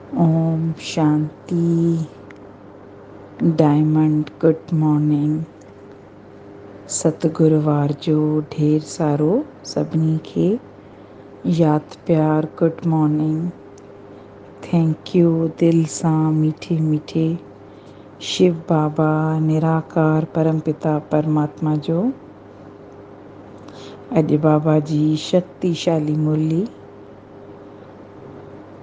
ओम शांति। Diamond good morning. सतगुरुवार जो ढेर सारो सभिनी खे यादि प्यार गुड मॉर्निंग। थैंक यू दिल सां मीठे मीठे शिव बाबा निराकार परमपिता परमात्मा जो अॼु बाबा जी शक्तिशाली मुरली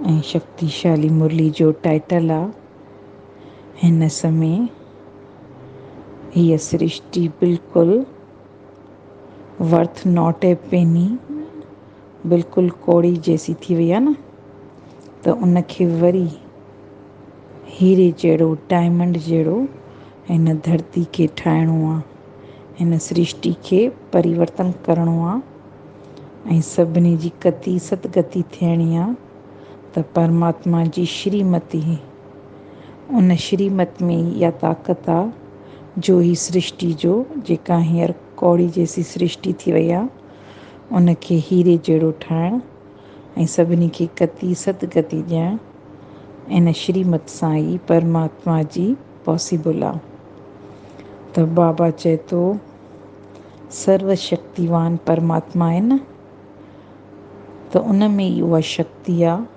ऐं शक्तिशाली मुरली जो टाइटल आहे हिन समय हीअ सृष्टि बिल्कुलु वर्थ नॉट ए पेनी, बिल्कुलु कौड़ी जैसी थी वई आहे न, त उनखे वरी हीरे जहिड़ो डायमंड जहिड़ो हिन धरती खे ठाहिणो आहे, हिन सृष्टि खे परिवर्तन करिणो आहे ऐं सभिनी जी गति सदगति थियणी आहे। त परमात्मा जी श्रीमती, उन श्रीमत में इहा ताक़त आहे जो ही सृष्टि जो जेका हींअर कौड़ी जैसी सृष्टि थी वई आहे उनखे हीरे जहिड़ो ठाहिणु ऐं सभिनी खे गति सदगति ॾियणु इन श्रीमत सां ई परमात्मा जी पॉसिबल आहे। त बाबा चए थो सर्वशक्तिवान परमात्मा आहे न, त उन में ई उहा शक्ति आहे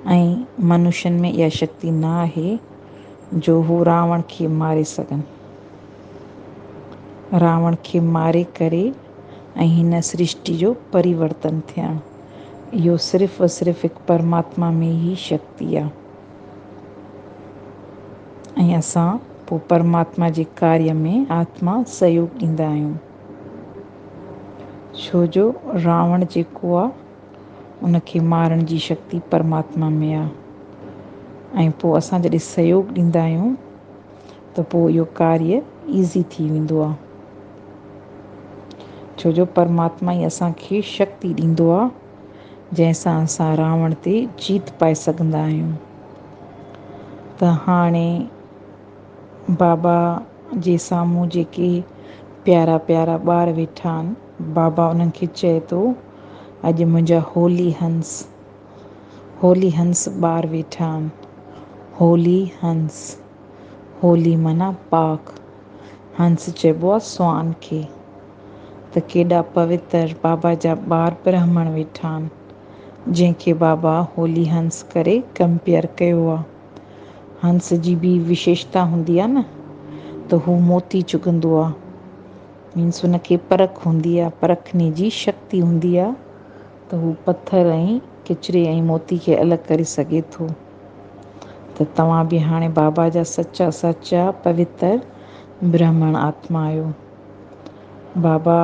ऐं मनुष्यनि में इहा शक्ति न आहे जो हू रावण खे मारे सघनि। रावण खे मारे करे ऐं हिन सृष्टि जो परिवर्तन थियणु, इहो सिर्फ़ु हिकु परमात्मा में ई शक्ति आहे। ऐं असां पोइ परमात्मा जे कार्य में आत्मा सहयोग ॾींदा आहियूं, छो जो रावण जेको आहे उनखे मारण जी शक्ति परमात्मा में आहे। ऐं पोइ असां जॾहिं सहयोग ॾींदा आहियूं त पोइ इहो कार्य ईज़ी थी वेंदो आहे, छो जो परमात्मा ई असांखे शक्ति ॾींदो आहे जंहिंसां असां रावण ते जीत पाए सघंदा आहियूं। त हाणे बाबा जे साम्हूं जेके प्यारा प्यारा ॿार वेठा आहिनि, बाबा उन्हनि खे चए थो अॼु मुंहिंजा होली हंस ॿार वेठा आहिनि। होली हंस, होली माना पाक, हंस चइबो आहे स्वान खे। त केॾा पवित्र बाबा जा ॿार ब्राह्मण वेठा आहिनि जंहिंखे बाबा होली हंस करे कंपेयर कयो आहे। हंस जी बि विशेषता हूंदी आहे न, त हू मोती चुगंदो आहे, मीन्स हुनखे परख हूंदी आहे, परखने जी शक्ति हूंदी आहे, त हू पथर ऐं किचिरे ऐं मोती खे अलॻि करे सघे थो। त तव्हां बि हाणे बाबा जा सचा पवित्र ब्राह्मण आत्मा आहियो। बाबा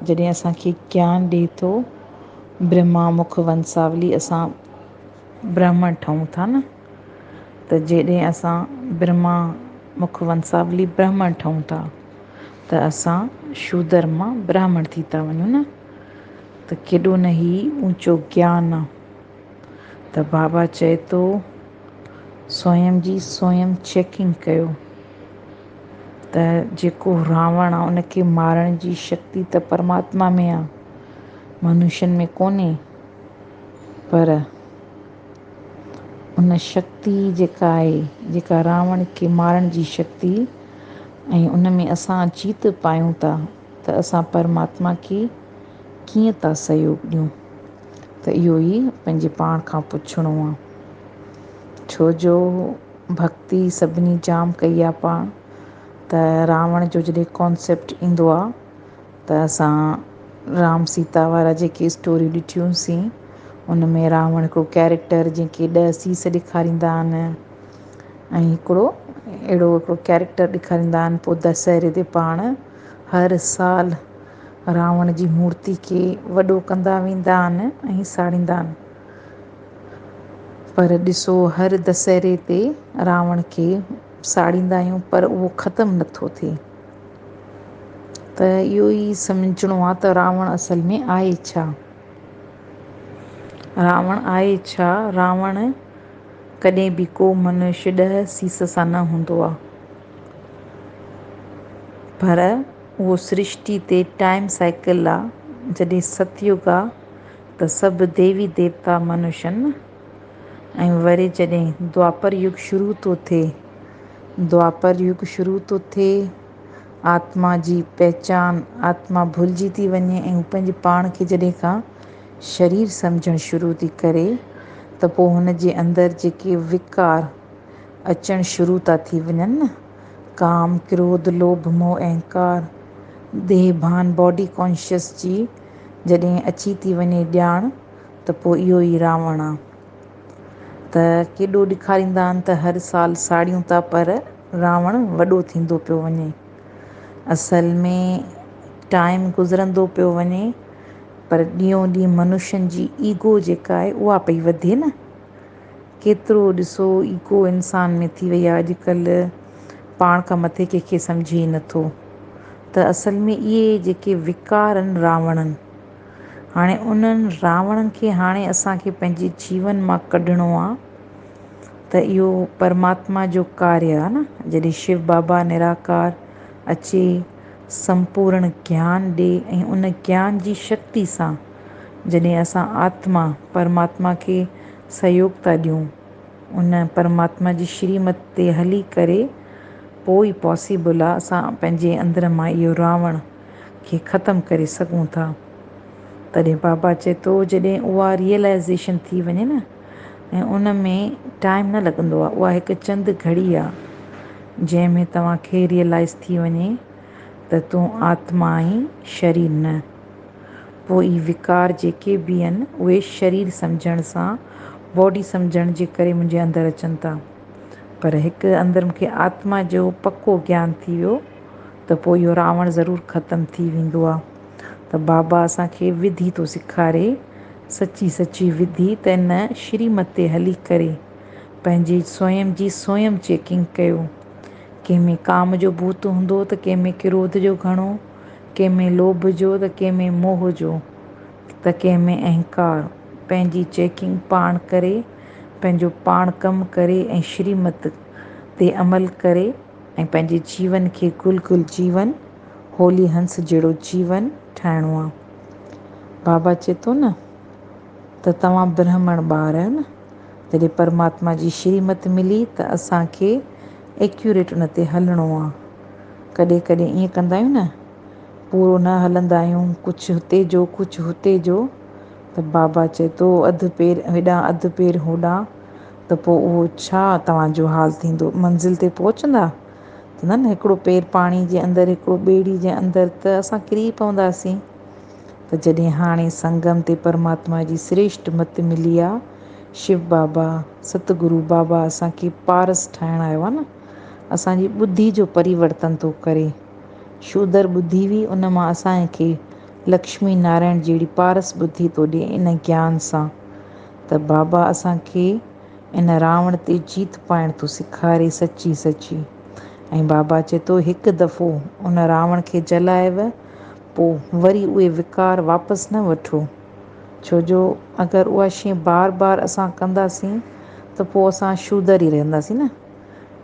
जॾहिं असांखे ज्ञान ॾिए थो, ब्रह्मा मुख वंसावली असां ब्राह्मण ठहूं था न, त जॾहिं असां ब्रह्मा मुख वंसावली ब्राह्मण ठहूं था त असां शूद्र मां ब्राह्मण थी था वञूं न, त केॾो न ही ऊचो ज्ञान आहे। त बाबा चए थो स्वयं जी स्वयं चेकिंग कयो, त जेको रावण आहे उनखे मारण जी शक्ति त परमात्मा में आहे, मनुष्यनि में कोन्हे। पर उन शक्ति जेका आहे, जेका रावण खे मारण जी शक्ति, ऐं उन में असां जीत पायूं था, त असां परमात्मा खे कीअं था सहयोग ॾियूं। त इहो ई पंहिंजे पाण खां पुछिणो आहे, छो जो भक्ति सभिनी जाम कई आहे पाण। त रावण जो जॾहिं कॉन्सेप्ट ईंदो आहे त असां राम सीता वारा जेके स्टोरियूं ॾिठियूंसीं उन में रावण हिकिड़ो कैरेक्टर जंहिंखे 10 सीस ॾेखारींदा आहिनि ऐं हिकिड़ो कैरेक्टर ॾेखारींदा आहिनि। पोइ दशहरे ते पाण हर साल रावण जी मूर्ति खे वॾो कंदा वेंदा आहिनि ऐं साड़ींदा आहिनि। पर ॾिसो हर दशहरे ते रावण खे साड़ींदा आहियूं पर उहो ख़तमु नथो थिए। त इहो ई सम्झणो आहे त रावण असल में आहे छा। रावण आहे छा? रावण कॾहिं बि को मनुष्य 10 सीस सां न हूंदो आहे, पर उहो सृष्टि ते टाइम साइकिल आहे। जॾहिं सतयुग आहे त सभु देवी देवता मनुष्य आहिनि, ऐं वरी जॾहिं द्वापर युग शुरू थो थिए, द्वापर युग शुरू थो थिए, आत्मा जी पहचान, आत्मा भुलिजी थी वञे ऐं पंहिंजे पाण खे जॾहिं खां शरीर सम्झणु शुरू थी करे, त पोइ हुन जे अंदरि जेके विकार अचणु शुरू था थी वञनि न, काम, क्रोध, लोभ, मोह, अहंकार, देह भान, बॉडी कॉन्शियस जी जॾहिं अची थी वञे ॼाण, त पोइ इहो ई रावण आहे। त केॾो ॾेखारींदा आहिनि त हर साल साड़ियूं था, पर रावण वॾो थींदो पियो वञे। असल में टाइम गुज़रंदो पियो वञे, पर ॾींहों ॾींहुं मनुष्यनि जी ईगो जेका आहे उहा पई वधे न। केतिरो ॾिसो ईगो इंसान में थी वई आहे अॼुकल्ह, पाण खां मथे कंहिंखे सम्झे ई नथो। त असल में इहे जेके विकार आहिनि रावणनि, हाणे उन्हनि रावणनि खे हाणे असांखे पंहिंजे जीवन मां कढिणो आहे। त इहो परमात्मा जो कार्य आहे न, जॾहिं शिव बाबा निराकार अचे, संपूर्ण ज्ञान ॾे ऐं उन ज्ञान जी शक्ति सां जॾहिं असां आत्मा परमात्मा खे सहयोग था ॾियूं, उन परमात्मा जी श्रीमत ते हली करे, पोइ ई पॉसिबल आहे असां पंहिंजे अंदर मां इहो रावण खे ख़तमु करे सघूं था। तॾहिं बाबा चए थो जॾहिं उहा रियलाइज़ेशन थी वञे न, ऐं उन में टाइम न लॻंदो आहे, उहा हिकु चंद घड़ी आहे जंहिंमें तव्हांखे रियलाइज़ थी वञे त तूं आत्मा आहीं, शरीर न। पोइ ई विकार जेके बि आहिनि उहे शरीर सम्झण सां, बॉडी सम्झण जे करे मुंहिंजे अंदरि अचनि था। पर हिकु अंदरि मूंखे आत्मा जो पको ज्ञान थी वियो, त पोइ इहो रावण ज़रूरु ख़तमु थी वेंदो आहे। त बाबा असांखे विधि थो सेखारे, सची सची विधि, त इन श्रीमत ते हली करे पंहिंजी स्वयं जी स्वयं चेकिंग कयो। कंहिंमें काम जो भूत हूंदो त कंहिंमें क्रोध जो घणो, कंहिंमें लोभ जो त कंहिंमें मोह जो, त कंहिंमें अहंकार। पंहिंजी चेकिंग पाण करे, पंहिंजो पाण कमु करे ऐं श्रीमत ते अमल करे ऐं पंहिंजे जीवन खे गुल गुल जीवन, होली हंस जहिड़ो जीवन ठाहिणो आहे। बाबा चए थो न त तव्हां ब्राह्मण ॿार आहियो न, जॾहिं परमात्मा जी श्रीमत मिली त असांखे एक्यूरेट उन ते हलिणो आहे। कॾहिं कॾहिं ईअं कंदा आहियूं न, पूरो न हलंदा आहियूं, कुझु हुते जो कुझु हुते जो, त बाबा चए थो अधु पेर हेॾां अधु पेर होॾां, त पोइ उहो छा तव्हांजो हाल थींदो। मंज़िल ते पहुचंदा चवंदा आहिनि हिकिड़ो पेर पाणी जे अंदरि, हिकिड़ो ॿेड़ी जे अंदरि, त असां किरी पवंदासीं। त जॾहिं हाणे संगम ते परमात्मा जी श्रेष्ठ मत मिली आहे, शिव बाबा सतगुरू बाबा असांखे पारस ठाहिणु आयो आहे न, असांजी ॿुधी जो परिवर्तन थो करे। शूदर ॿुधी हुई, उन मां असांखे लक्ष्मी नारायण जहिड़ी पारस ॿुधी थो ॾिए इन ज्ञान सां। त बाबा असांखे इन रावण ते जीत पाइण थो सेखारे, सची सची। ऐं बाबा चए थो हिकु दफ़ो उन रावण खे जलायव, पोइ वरी उहे विकार वापसि न वठो। छो जो अगरि उहा शइ बार बार असां कंदासीं त पोइ असां शूदर ई रहंदासीं न।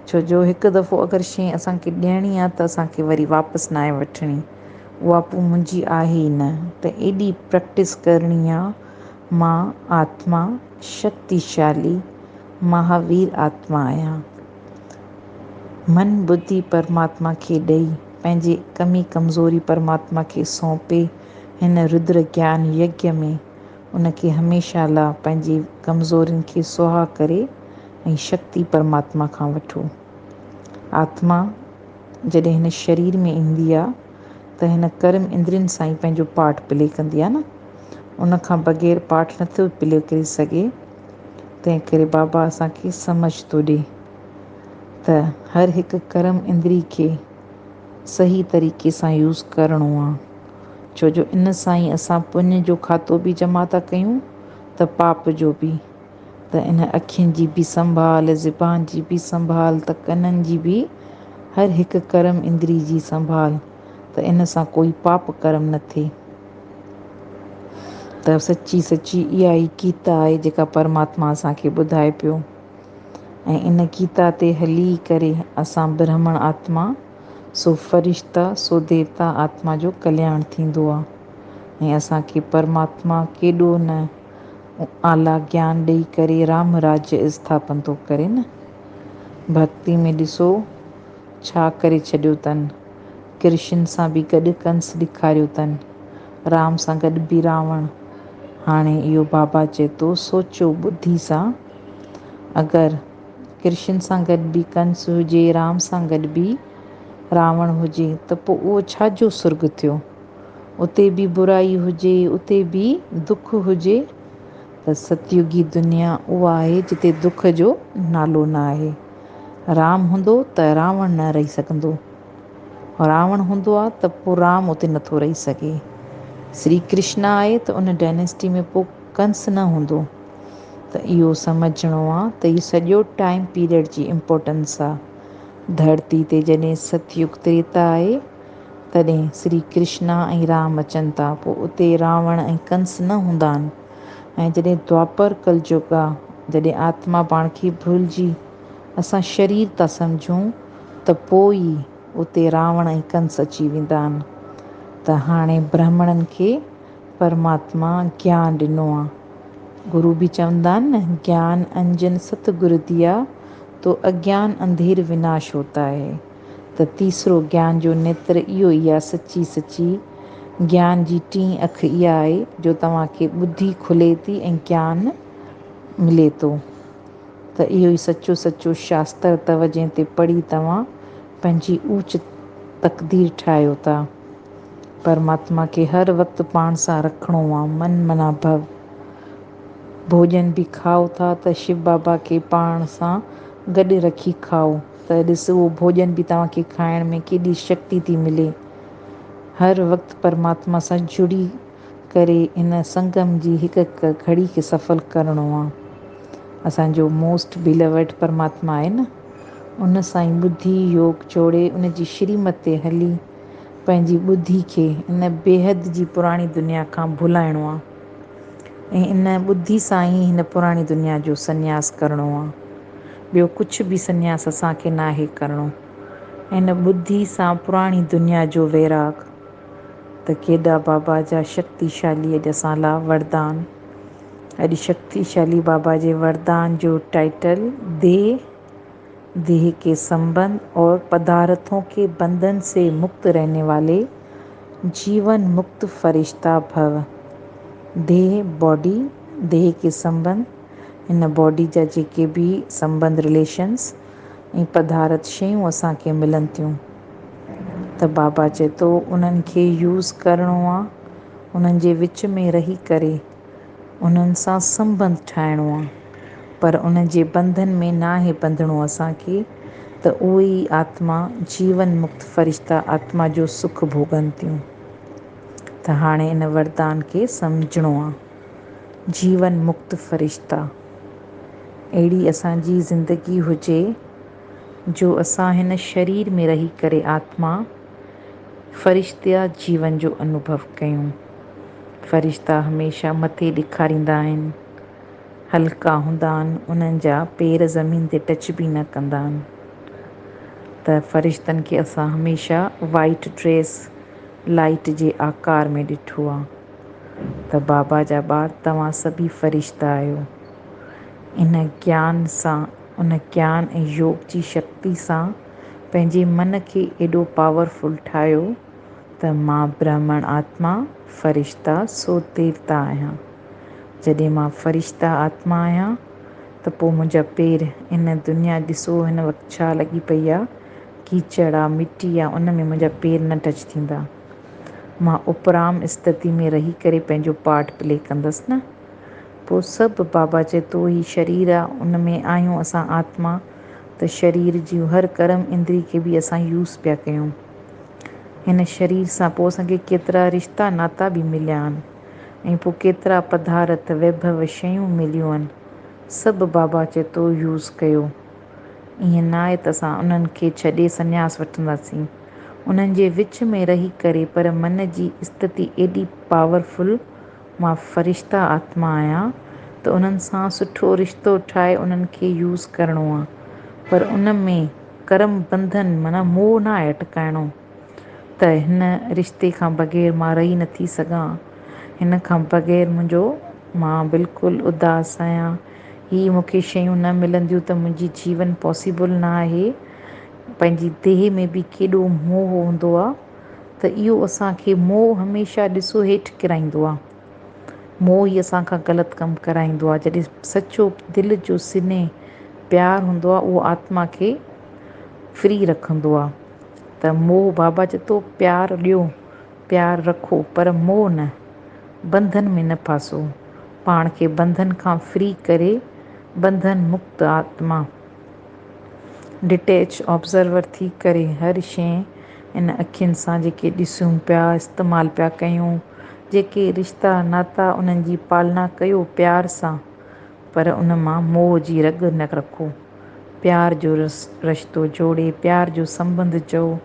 छो जो हिकु दफ़ो अगरि शइ असांखे ॾियणी आहे त असांखे वरी वापसि न आहे वठणी, उहा पोइ मुंहिंजी आहे ई न। त एॾी प्रैक्टिस करणी आहे। मां आत्मा शक्तिशाली महावीर आत्मा आहियां। मन बुद्धि परमात्मा खे ॾेई, पंहिंजे कमी कमज़ोरी परमात्मा खे सौंपे, हिन रुद्र ज्ञान यज्ञ में उनखे हमेशह लाइ पंहिंजी कमज़ोरियुनि खे सुहा करे ऐं शक्ति परमात्मा खां वठो। आत्मा जॾहिं हिन शरीर में ईंदी आहे त हिन कर्म इंद्रियनि सां ई पंहिंजो पार्ट प्ले कंदी आहे न, उनखां बग़ैर पाठ नथो प्ले करे सघे। तंहिं करे बाबा असांखे सम्झ थो ॾिए त हर हिकु कर्म इंद्री खे सही तरीक़े सां यूज़ करिणो आहे। छो जो इन सां ई असां पुञ जो खातो बि जमा था कयूं, त पाप जो बि। त इन अखियुनि जी बि संभाल, ज़ुबान जी बि संभाल, त कननि जी बि हर हिकु कर्म इंद्री जी संभाल, त इन सां कोई पाप कर्म न थिए। त सची सची इहा ई गीता आहे जेका परमात्मा असांखे ॿुधाए पियो। ऐं इन गीता ते हली करे असां ब्राह्मण आत्मा, सो फ़रिश्ता, सो देवता आत्मा जो कल्याण थींदो आहे। ऐं असांखे परमात्मा केॾो न आला ज्ञान ॾेई करे राम राज्य स्थापन थो करे न। भक्ति में ॾिसो छा करे छॾियो अथनि। कृष्ण सां बि गॾु कंस ॾेखारियो अथनि, राम सां गॾु बि रावण। हाणे इहो बाबा चए थो सोचो ॿुधी सां, अगरि कृष्ण सां गॾु बि कंस हुजे, राम सां गॾु बि रावण हुजे, त पोइ उहो छाजो सुर्ॻ थियो। उते बि बुराई हुजे, उते बि दुख हुजे, त सतयुगी दुनिया उहा आहे जिते दुख जो नालो न आहे। राम हूंदो त रावण न रही सघंदो, रावण हूंदो आहे त पोइ राम उते नथो रही सघे। श्री कृष्ण आहे त उन डायनेस्टी में पोइ कंस न हूंदो। त इहो सम्झणो आहे त इहो सॼो टाइम पीरियड जी इम्पोर्टेंस आहे। धरती ते जॾहिं सतयुग त्रेता आहे, तॾहिं श्री कृष्ण ऐं राम अचनि था, पोइ उते रावण ऐं कंस न हूंदा आहिनि। ऐं जॾहिं द्वापर कलयुग आहे, जॾहिं आत्मा पाण खे भुलिजी असां शरीर था सम्झूं, त पोइ ई उते रावण ऐं कंस अची वेंदा आहिनि। त हाणे ब्राह्मणनि खे परमात्मा ज्ञान ॾिनो आहे। गुरू बि चवंदा आहिनि न, ज्ञान अंजन सतगुरु दिया तो अज्ञान अंधेर विनाश होता है। त तीसरो ज्ञान जो नेत्र इहो ई आहे, सची सची ज्ञान जी टीं अखि इहा आहे जो तव्हांखे ॿुधी खुले थी ऐं ज्ञान मिले थो। त इहो ई सचो सचो शास्त्र अथव, जंहिं ते पढ़ी तव्हां पंहिंजी ऊच तक़दीर ठाहियो था। परमात्मा खे हर वक़्तु पाण सां रखिणो आहे, मन मना भव। भोॼन बि खाओ था त शिव बाबा खे पाण सां गॾु रखी खाओ, त ॾिसो उहो भोॼन बि तव्हांखे खाइण में केॾी शक्ति थी मिले। हर वक़्तु परमात्मा सां जुड़ी करे इन संगम जी हिकु हिकु घड़ी खे सफल करिणो आहे। असांजो मोस्ट बिलवड परमात्मा आहे न, उन सां ई ॿुधी योग जोड़े उन जी श्रीमत ते हली पंहिंजी ॿुधी खे इन बेहद जी पुराणी दुनिया खां भुलाइणो आहे। ऐं इन ॿुधी सां ई हिन पुराणी दुनिया जो संन्यास करिणो आहे। ॿियो कुझु बि संन्यास असांखे नाहे करिणो। हिन ॿुधी सां पुराणी दुनिया जो वैराग। त केॾा बाबा जा शक्तिशाली अॼु असां लाइ वरदान। अॼु शक्तिशाली बाबा जे वरदान जो टाइटल देह के संबंध और पदार्थों के बंधन से मुक्त रहने वाले जीवन मुक्त फरिश्ता भव। देह बॉडी, देह के संबंध, हिन बॉडी जा जेके बि संबंध रिलेशन्स ऐं पदार्थ शयूं असांखे मिलनि थियूं, त बाबा चए थो उन्हनि खे यूज़ करिणो आहे। उन्हनि जे विच में रही करे उन्हनि सां संबंध ठाहिणो आहे, पर उन जे बंधन में नाहे बंधिणो असांखे। त उहे ई आत्मा जीवन मुक्त फ़रिश्ता आत्मा जो सुख भोॻनि थियूं। त हाणे इन वरदान खे सम्झणो आहे। जीवन मुक्त फ़रिश्ता, अहिड़ी असांजी ज़िंदगी हुजे जो असां हिन शरीर में रही करे आत्मा फ़रिश्ता जीवन जो अनुभव कयूं। फ़रिश्ता हमेशह मथे ॾेखारींदा आहिनि, हल्का हूंदा आहिनि, उन्हनि जा पेर ज़मीन ते टच बि न कंदा आहिनि। त फ़रिश्तनि खे असां हमेशह वाइट ड्रेस लाइट जे आकार में ॾिठो आहे। त बाबा जा ॿार तव्हां सभी फ़रिश्ता आहियो। इन ज्ञान सां, उन ज्ञान ऐं योग जी शक्ति सां पंहिंजे मन खे एॾो पावरफुल ठाहियो त मां ब्राह्मण आत्मा फ़रिश्ता सो देवता आहियां। जॾहिं मां फ़रिश्ता आत्मा आहियां त पोइ मुंहिंजा पेर इन दुनिया ॾिसो हिन वक़्तु छा लॻी पई आहे, कीचड़ आहे, मिटी आहे, उन में मुंहिंजा पेर न टच थींदा। मां उपराम स्थिति में रही करे पंहिंजो पार्ट प्ले कंदसि न। पोइ सभु बाबा चए थो ही शरीर आहे, उन में आहियूं असां आत्मा, त शरीर जूं हर कर्म इंद्री खे बि असां यूज़ पिया कयूं। हिन शरीर सां पोइ असांखे केतिरा रिश्ता नाता बि मिलिया आहिनि, ऐं पोइ केतिरा पदार्थ वैभव शयूं मिलियूं आहिनि। सभु बाबा चए थो यूज़ कयो। ईअं न आहे त असां उन्हनि खे छॾे संन्यास वठंदासीं। उन्हनि जे विच में रही करे, पर मन जी स्थिति एॾी पावरफुल, मां फ़रिश्ता आत्मा आहियां, त उन्हनि सां सुठो रिश्तो ठाहे उन्हनि खे यूज़ करिणो आहे। पर उन में कर्म बंधन माना मोह न आहे अटकाइणो, त हिन रिश्ते खां बग़ैर मां रही नथी सघां, हिन खां बग़ैर मुंहिंजो मां बिल्कुलु उदास आहियां। ही मूंखे शयूं न मिलंदियूं त मुंहिंजी जीवन पॉसिबल न आहे। पंहिंजी देह में बि केॾो मोह हूंदो आहे त इहो असांखे मोह हमेशह ॾिसो हेठि किराईंदो आहे। मोह ई असांखां ग़लति कमु कराईंदो आहे। जॾहिं सचो दिलि जो सिने प्यारु हूंदो आहे उहो आत्मा खे फ्री रखंदो आहे। त मोह बाबा चए थो प्यारु ॾियो, प्यारु रखो, पर मोह न, बंधन में न फासो। पाण खे बंधन खां फ्री करे, बंधन मुक्त आत्मा डिटेच ऑब्ज़र्वर थी करे हर शइ इन अखियुनि सां जेके ॾिसूं पिया, इस्तेमालु पिया कयूं, जेके रिश्ता नाता उन्हनि जी पालना कयो प्यार सां, पर उन मां मोह जी रग न रखो। प्यार जो रिश्तो जोड़े, प्यार जो संबंध चओ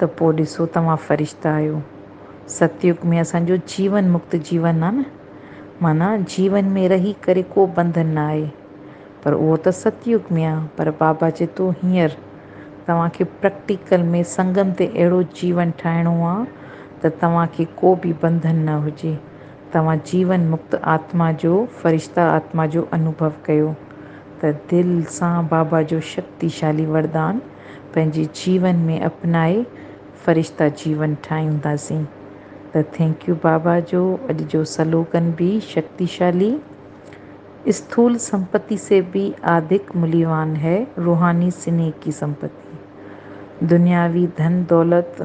त पोइ ॾिसो तव्हां फ़रिश्ता आहियो। सतयुग में असांजो जीवन मुक्त जीवन आहे न, माना जीवन में रही करे को बंधन न आहे। पर उहो त सतयुग में आहे। पर बाबा चए थो हींअर तव्हांखे प्रैक्टिकल में संगम ते अहिड़ो जीवन ठाहिणो आहे त तव्हांखे को बि बंधन न हुजे। तव्हां जीवन मुक्त आत्मा जो, फ़रिश्ता आत्मा जो अनुभव कयो। त दिलि सां बाबा जो शक्तिशाली वरदान पंहिंजे जीवन में अपनाए फ़रिश्ता जीवन ठाहींदासीं। त थैंक यू बाबा जो। अॼु जो सलोगन बि शक्तिशाली, स्थूल संपत्ति से भी अधिक मूल्यवान है रूहानी स्नेह की संपत्ति। दुनियावी धन दौलत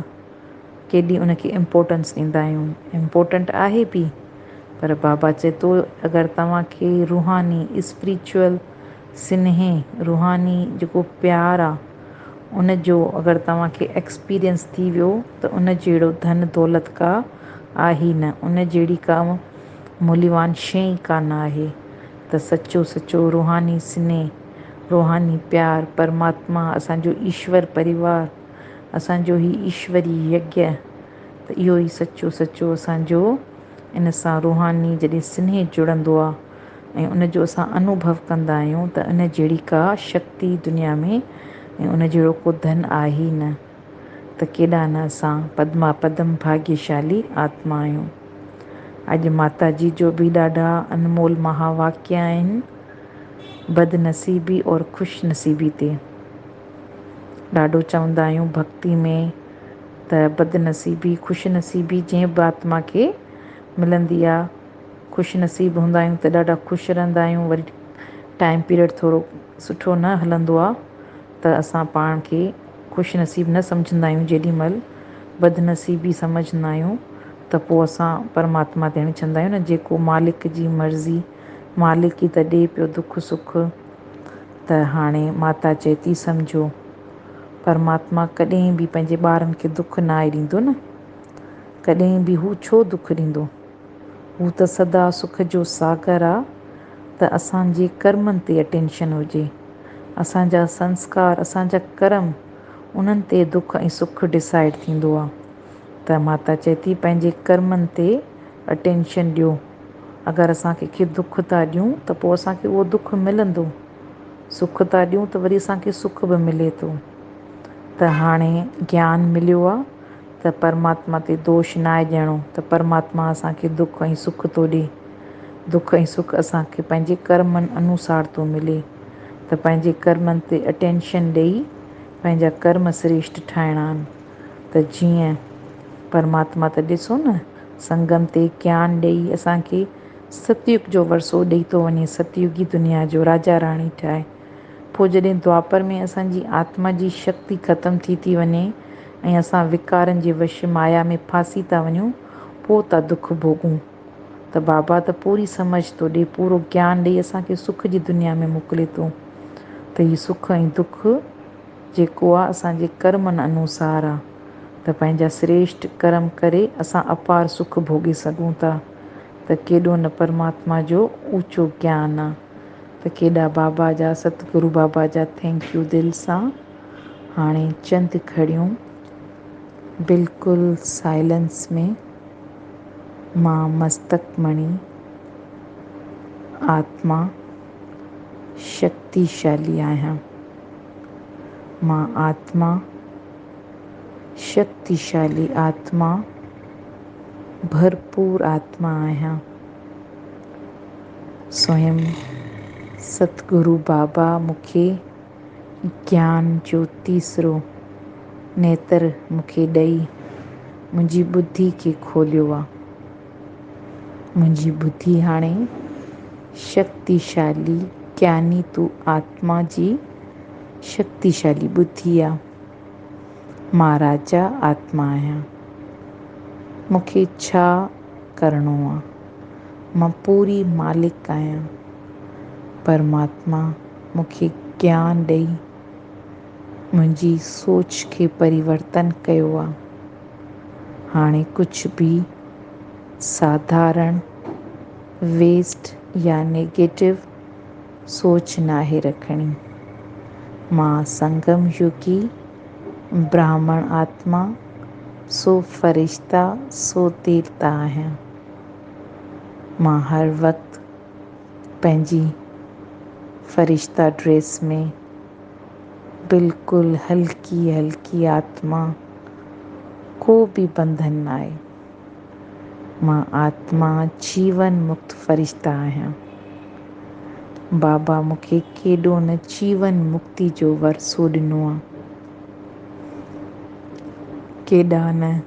केॾी उनखे इम्पोर्टेंस ॾींदा आहियूं, इम्पोर्टेंट आहे बि, पर बाबा चए थो अगरि तव्हांखे रूहानी स्पिरिचुअल स्नेह, रूहानी जेको प्यारु आहे उन जो अगरि तव्हांखे एक्सपीरियंस थी वियो त उन जहिड़ो धन दौलत का आहे ई न, उन जहिड़ी का मूल्यवान शइ कान आहे। त सचो सचो रूहानी स्नेह, रूहानी प्यार, परमात्मा, असांजो ईश्वर परिवार, असांजो ही ईश्वरी यज्ञ, त इहो ई सचो सचो असांजो इन सां रूहानी जॾहिं स्नेह जुड़ंदो आहे ऐं उन जो असां अनुभव कंदा आहियूं त इन जहिड़ी का शक्ति दुनिया में ऐं उन जहिड़ो को धन आहे ई न। त केॾा न असां पद्मा पदम भाग्यशाली आत्मा आहियूं। अॼु माता जी जो बि ॾाढा अनमोल महावाक्य आहिनि बदनसीबी और ख़ुशनसीबी ते। ॾाढो चवंदा आहियूं भक्ति में त बदनसीबी ख़ुशनसीबी जंहिं बि आत्मा खे मिलंदी आहे, ख़ुशनसीब हूंदा आहियूं त ॾाढा ख़ुशि रहंदा आहियूं। वरी टाइम पीरियड थोरो सुठो न हलंदो आहे त असां पाण खे ख़ुशनसीब न सम्झंदा आहियूं। जेॾीमहिल बदनसीबी सम्झंदा आहियूं त पोइ असां परमात्मा ते हाणे चवंदा आहियूं न जेको मालिक जी मर्ज़ी, मालिक ई त ॾिए पियो दुख सुख। त हाणे माता चए थी सम्झो परमात्मा कॾहिं बि पंहिंजे ॿारनि खे दुख न आहे ॾींदो न, कॾहिं बि हू छो दुख ॾींदो, हू त सदा सुख जो सागर आहे। त असांजे कर्मनि ते अटेंशन हुजे, असांजा संस्कार, असांजा कर्म, उन्हनि ते दुख ऐं सुख डिसाइड थींदो आहे। त माता चए थी पंहिंजे कर्मनि ते अटेंशन ॾियो। अगरि असां कंहिंखे दुख था ॾियूं त पोइ असांखे उहो दुख मिलंदो, सुख था ॾियूं त वरी असांखे सुख बि मिले थो। त हाणे ज्ञान मिलियो आहे त परमात्मा ते दोष न आहे ॾियणो, त परमात्मा असांखे दुख ऐं सुख थो ॾिए। दुख ऐं सुख असांखे पंहिंजे कर्मनि अनुसार थो मिले। त पंहिंजे कर्मनि ते अटेंशन ॾेई पंहिंजा कर्म श्रेष्ठ ठाहिणा आहिनि। त जीअं परमात्मा त ॾिसो न संगम ते ज्ञान ॾेई असांखे सतयुग जो वरसो ॾेई थो वञे, सतयुगी दुनिया जो राजा राणी ठाहे। पोइ जॾहिं द्वापर में असांजी आत्मा जी शक्ति ख़तम थी वञे ऐं असां विकारनि जे वश माया में फासी था वञूं, पोइ था दुख भोगूं। त बाबा त पूरी समझ थो ॾिए, पूरो ज्ञान ॾेई असांखे सुख जी दुनिया में मोकिले थो। त हीउ सुख ऐं दुख जेको आहे असांजे कर्मनि अनुसार आहे। त पंहिंजा श्रेष्ठ कर्म करे असां अपार सुख भोॻे सघूं था। त केॾो न परमात्मा जो ऊचो ज्ञान आहे। त केॾा बाबा जा, सतगुरू बाबा जा थैंक यू दिलि सां। हाणे चंद खड़ियूं बिल्कुलु साइलेंस में। मां मस्तक मणि आत्मा शक्तिशाली आहियां। मां आत्मा शक्तिशाली आत्मा भरपूर आत्मा आहियां। स्वयं सतगुरु बाबा मूंखे ज्ञान जो तीसरो नेत्र मूंखे ॾेई मुंहिंजी बुद्धि खे खोलियो आहे। मुंहिंजी बुद्धि हाणे शक्तिशाली ज्ञानी तू आत्मा जी शक्तिशाली बुद्धि आहे। मां राजा आत्मा आहियां। मूंखे छा करिणो आहे? मां पूरी मालिक आहियां। परमात्मा मूंखे ज्ञान ॾेई मुंहिंजी सोच खे परिवर्तन कयो आहे। हाणे कुझु बि साधारण वेस्ट या नेगेटिव सोच नाहे रखणी। मां संगम युगी ब्राह्मण आत्मा सो फ़रिश्ता सो देवता आहियां। मां हर वक़्तु पंहिंजी फ़रिश्ता ड्रेस में बिल्कुलु हल्की हल्की आत्मा, को बि बंधन न आहे। मां आत्मा जीवन मुक्त फ़रिश्ता आहियां। बाबा मूंखे केॾो न जीवन मुक्ति जो वरसो ॾिनो आहे। केॾा न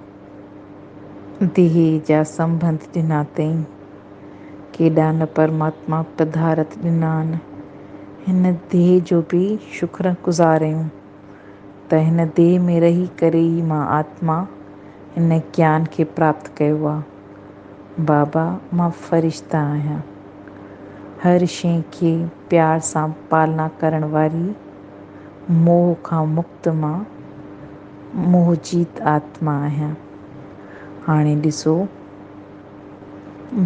देह जा संबंध ॾिना अथई। केॾा न परमात्मा पधारत ॾिना आहिनि। हिन देह जो बि शुक्रगुज़ार आहियूं त हिन देह में रही करे ई मां आत्मा हिन ज्ञान खे प्राप्त कयो आहे। बाबा मां फ़रिश्ता आहियां। हर शइ खे प्यार सां पालना करण वारी मोह खां मुक्त मां मोहजीत आत्मा आहियां। हाणे ॾिसो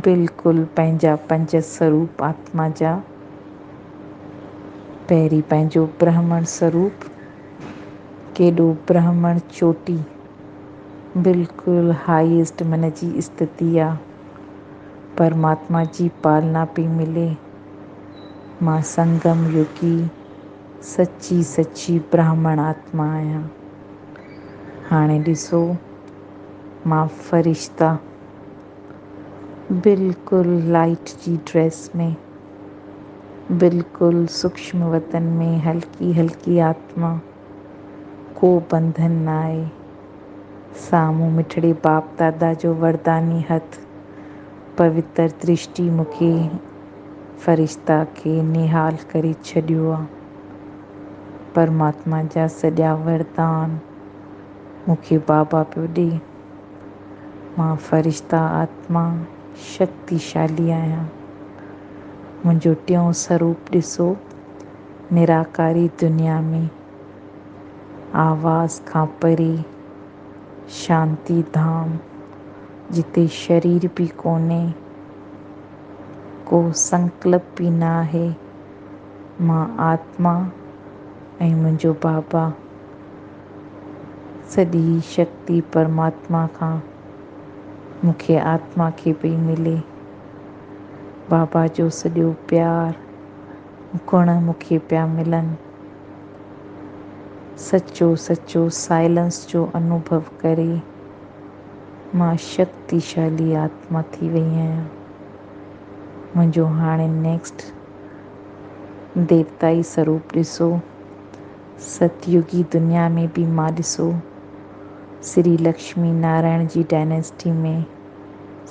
बिल्कुलु पंहिंजा 5 स्वरूप आत्मा जा। पहिरीं पंहिंजो ब्राह्मण स्वरूप, केॾो ब्राह्मण चोटी, बिल्कुलु हाईएस्ट मन जी स्थिति आहे। परमात्मा जी पालना पई मिले। मां संगम युगी सची सची ब्राह्मण आत्मा आहियां। हाणे ॾिसो मां फ़रिश्ता बिल्कुलु लाइट जी ड्रेस में, बिल्कुलु सूक्ष्म वतन में हल्की हल्की आत्मा, को बंधन न आहे। साम्हूं मिठड़े बाप दादा जो वरदानी हथ, पवित्र दृष्टि मूंखे फ़रिश्ता खे निहाल करे छॾियो आहे। परमात्मा जा सॼा वरदान मूंखे बाबा पियो ॾे। मां फ़रिश्ता आत्मा शक्तिशाली आहियां। मुंहिंजो टियों स्वरूप ॾिसो, निराकारी दुनिया में आवाज़ खां परे शांती धाम, जिते शरीर बि कोन्हे, को संकल्प बि न आहे। मां आत्मा ऐं मुंहिंजो बाबा सॼी शक्ति परमात्मा खां मूंखे आत्मा खे पई मिले। बाबा जो सॼो प्यार गुण मूंखे पिया मिलनि। सचो सचो साइलेंस जो अनुभव करे मां शक्तिशाली आत्मा थी वई आहियां। मुंहिंजो हाणे नेक्स्ट देवताई स्वरूप ॾिसो। सतयुगी दुनिया में बि मां ॾिसो श्री लक्ष्मी नारायण जी डायनेस्टी में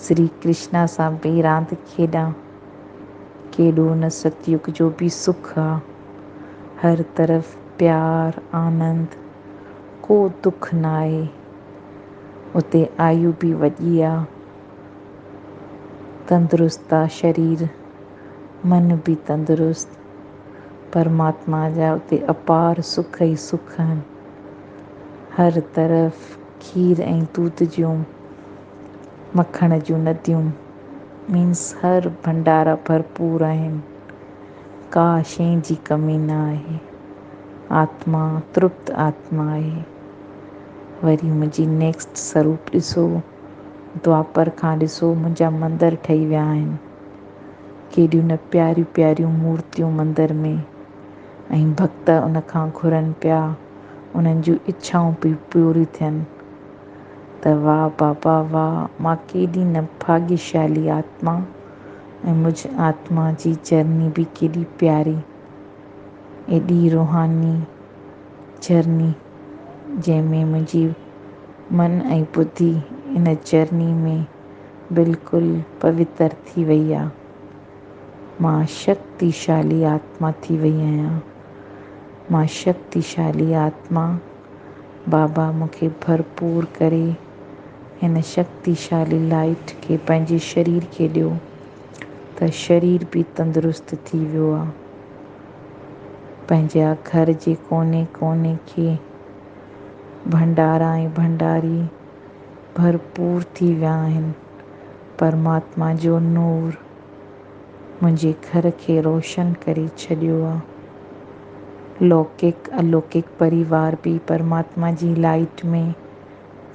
श्री कृष्णा सां पई रांदि खेॾां। केॾो न सतयुग जो बि सुख आहे। हर तरफ़ प्यार आनंद, को दुख न आहे। उते आयु बि वॾी आहे, तंदुरुस्त आहे शरीर, मन बि तंदुरुस्त। परमात्मा जा उते अपार सुख ई सुख आहिनि। हर तरफ़ खीर ऐं दूध जूं, मखण जूं नदियूं, मीन्स हर भंडारा भरपूर आहिनि। का शइ जी कमी न आहे। आत्मा तृप्त आत्मा आहे। वरी मुंहिंजी नेक्स्ट स्वरूप ॾिसो, द्वापर खां ॾिसो मुंहिंजा मंदर ठही विया आहिनि। केॾियूं न प्यारियूं प्यारियूं मूर्तियूं मंदर में, ऐं भक्त उन खां घुरनि पिया उन्हनि जूं इच्छाऊं बि पूरियूं थियनि। त वाह बाबा वाह, मां केॾी न भाग्यशाली आत्मा ऐं मुझ आत्मा जी जर्नी बि केॾी प्यारी, एॾी रुहानी जर्नी, जंहिंमें मुंहिंजी मन ऐं बुद्धि इन जर्नी में बिल्कुलु पवित्र थी वई आहे। मां शक्तिशाली आत्मा थी वई आहियां। मां शक्तिशाली आत्मा, बाबा मूंखे भरपूर करे हिन शक्तिशाली लाइट खे पंहिंजे शरीर खे ॾियो त शरीर बि तंदुरुस्त थी वियो आहे। पंहिंजा घर जे कोने कोने खे भंडारा ऐं भंडारी भरपूर थी विया आहिनि। परमात्मा जो नूर मुंहिंजे घर खे रोशन करे छॾियो आहे। लौकिक अलौकिक परिवार बि परमात्मा जी लाइट में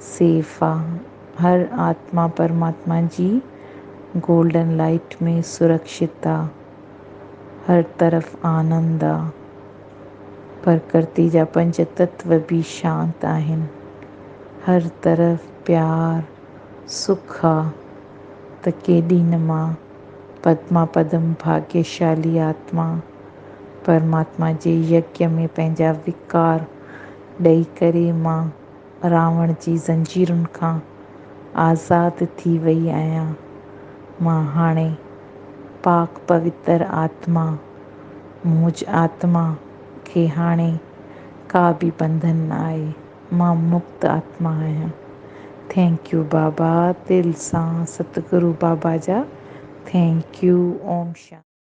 सेफ आहे। हर आत्मा परमात्मा जी गोल्डन लाइट में सुरक्षित आहे। हर तरफ़ आनंद आहे। प्रकृति जा 5 तत्व बि शांत आहिनि। हर तरफ़ प्यार सुख आहे। त केॾी न मां पद्मा पदम भाग्यशाली आत्मा परमात्मा जे यज्ञ में पंहिंजा विकार ॾेई करे मां रावण जी ज़ंजीरुनि खां आज़ादु थी वई आहियां। मां हाणे पाक पवित्र आत्मा, मुझ आत्मा खे हाणे का बि बंधन न आहे। मां मुक्त आत्मा आहियां। थैंक यू बाबा, दिलि सां सतगुरु बाबा जा थैंक यू। ओम शांति।